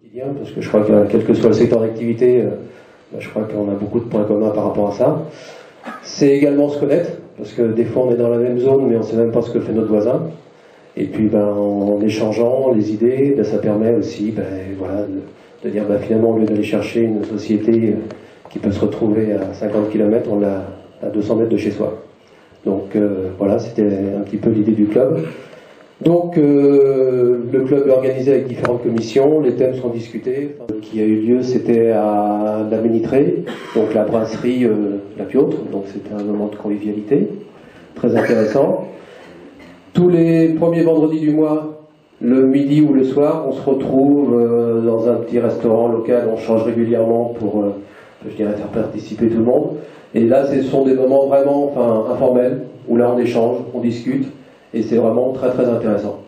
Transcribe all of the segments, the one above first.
quotidien, parce que je crois que quel que soit le secteur d'activité, je crois qu'on a beaucoup de points communs par rapport à ça. C'est également se connaître, parce que des fois on est dans la même zone, mais on ne sait même pas ce que fait notre voisin. Et puis en échangeant les idées, ça permet aussi voilà, de dire finalement, au lieu d'aller chercher une société qui peut se retrouver à 50 km, on l'a à 200 mètres de chez soi. Donc voilà, c'était un petit peu l'idée du club. Donc le club est organisé avec différentes commissions, les thèmes sont discutés. Ce qui a eu lieu, c'était à la Ménitrée, donc la brasserie La Piautre, donc c'était un moment de convivialité, très intéressant. Tous les premiers vendredis du mois, le midi ou le soir, on se retrouve dans un petit restaurant local, on change régulièrement pour, je dirais, faire participer tout le monde. Et là, ce sont des moments vraiment informels, où là on échange, on discute, et c'est vraiment très très intéressant.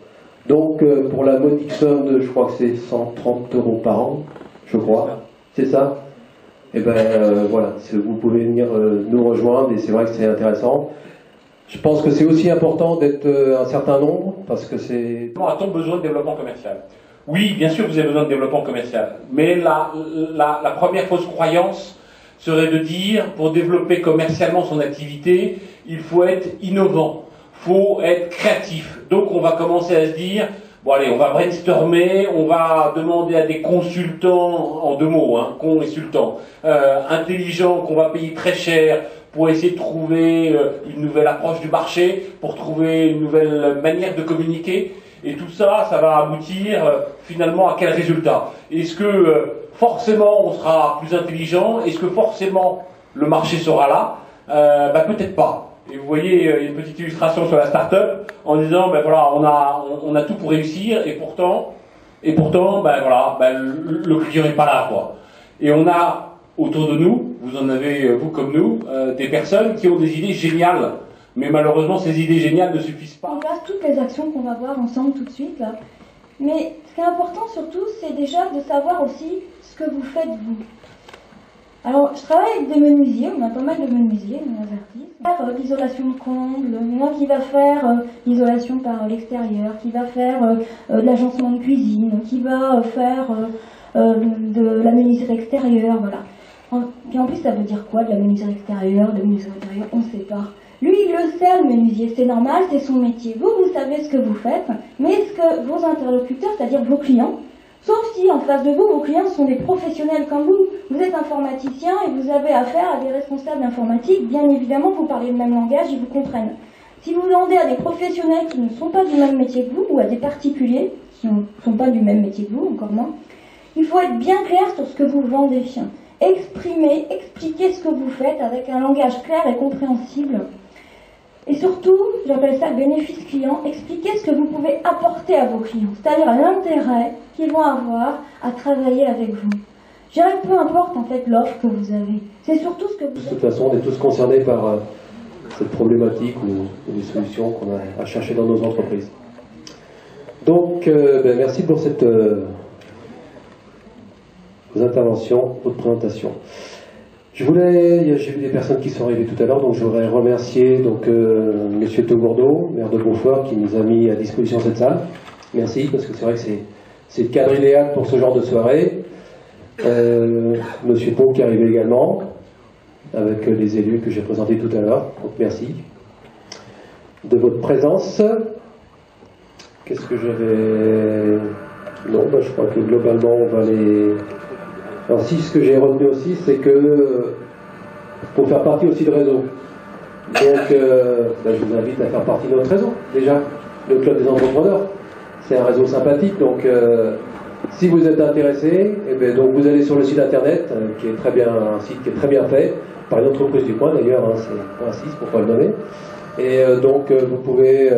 Donc pour la modique somme de, je crois que c'est 130 € par an, je crois, c'est ça. Et voilà, vous pouvez venir nous rejoindre, et c'est vrai que c'est intéressant. Je pense que c'est aussi important d'être un certain nombre, parce que c'est... A-t-on besoin de développement commercial? Oui, bien sûr que vous avez besoin de développement commercial, mais la première fausse croyance serait de dire, pour développer commercialement son activité, il faut être innovant, il faut être créatif. Donc on va commencer à se dire, bon allez, on va brainstormer, on va demander à des consultants, en 2 mots, consultants, intelligents, qu'on va payer très cher, pour essayer de trouver une nouvelle approche du marché, pour trouver une nouvelle manière de communiquer. Et tout ça, ça va aboutir finalement à quel résultat? Est-ce que forcément on sera plus intelligent? Est-ce que forcément le marché sera là? Peut-être pas. Et vous voyez, il y a une petite illustration sur la start-up en disant, voilà, on a tout pour réussir, et pourtant, voilà, le client n'est pas là, quoi. Et on a autour de nous, vous en avez, vous comme nous, des personnes qui ont des idées géniales. Mais malheureusement, ces idées géniales ne suffisent pas. On passe toutes les actions qu'on va voir ensemble tout de suite, là. Mais ce qui est important surtout, c'est déjà de savoir aussi ce que vous faites vous. Alors, je travaille avec des menuisiers, on a pas mal de menuisiers, on a artistes. L'isolation de comble, moi qui va faire l'isolation par l'extérieur, qui va faire de l'agencement de cuisine, qui va faire de la menuiserie extérieure, voilà. Puis en plus, ça veut dire quoi, de la menuiserie extérieure, de la menuiserie intérieure? On ne sait pas. Lui, il le sait, le menuisier, c'est normal, c'est son métier. Vous savez ce que vous faites, mais est-ce que vos interlocuteurs, c'est-à-dire vos clients, sauf si en face de vous, vos clients sont des professionnels comme vous êtes informaticien et vous avez affaire à des responsables informatiques, bien évidemment, vous parlez le même langage, ils vous comprennent. Si vous vendez à des professionnels qui ne sont pas du même métier que vous, ou à des particuliers qui ne sont pas du même métier que vous, encore moins, il faut être bien clair sur ce que vous vendez. Expliquer ce que vous faites avec un langage clair et compréhensible. Et surtout, j'appelle ça le bénéfice client, expliquer ce que vous pouvez apporter à vos clients, c'est-à-dire l'intérêt qu'ils vont avoir à travailler avec vous. Je dirais que peu importe en fait l'offre que vous avez, c'est surtout ce que vous... De toute façon, on est tous concernés par cette problématique ou des solutions qu'on a à chercher dans nos entreprises. Donc, merci pour cette vos interventions, votre présentation. J'ai vu des personnes qui sont arrivées tout à l'heure, donc je voudrais remercier Monsieur Togourdeau, maire de Beaufort, qui nous a mis à disposition cette salle. Merci, parce que c'est vrai que c'est le cadre idéal pour ce genre de soirée. Monsieur Pau qui est arrivé également, avec les élus que j'ai présentés tout à l'heure, donc merci de votre présence. Qu'est-ce que j'avais... Non, je crois que globalement on va les... Alors si, ce que j'ai retenu aussi, c'est que pour faire partie aussi de réseau. Donc, je vous invite à faire partie de notre réseau, déjà, le Club des Entrepreneurs. C'est un réseau sympathique, donc si vous êtes intéressé, donc vous allez sur le site internet, qui est très bien, un site qui est très bien fait, par une entreprise du coin d'ailleurs, c'est un 6 pour ne pas le nommer. Et donc vous pouvez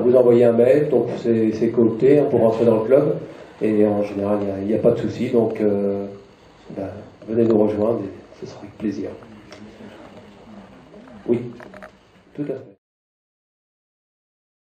vous envoyer un mail, donc c'est coopté pour rentrer dans le club. Et en général, il n'y a pas de souci, donc venez nous rejoindre et ce sera avec plaisir. Oui, tout à fait.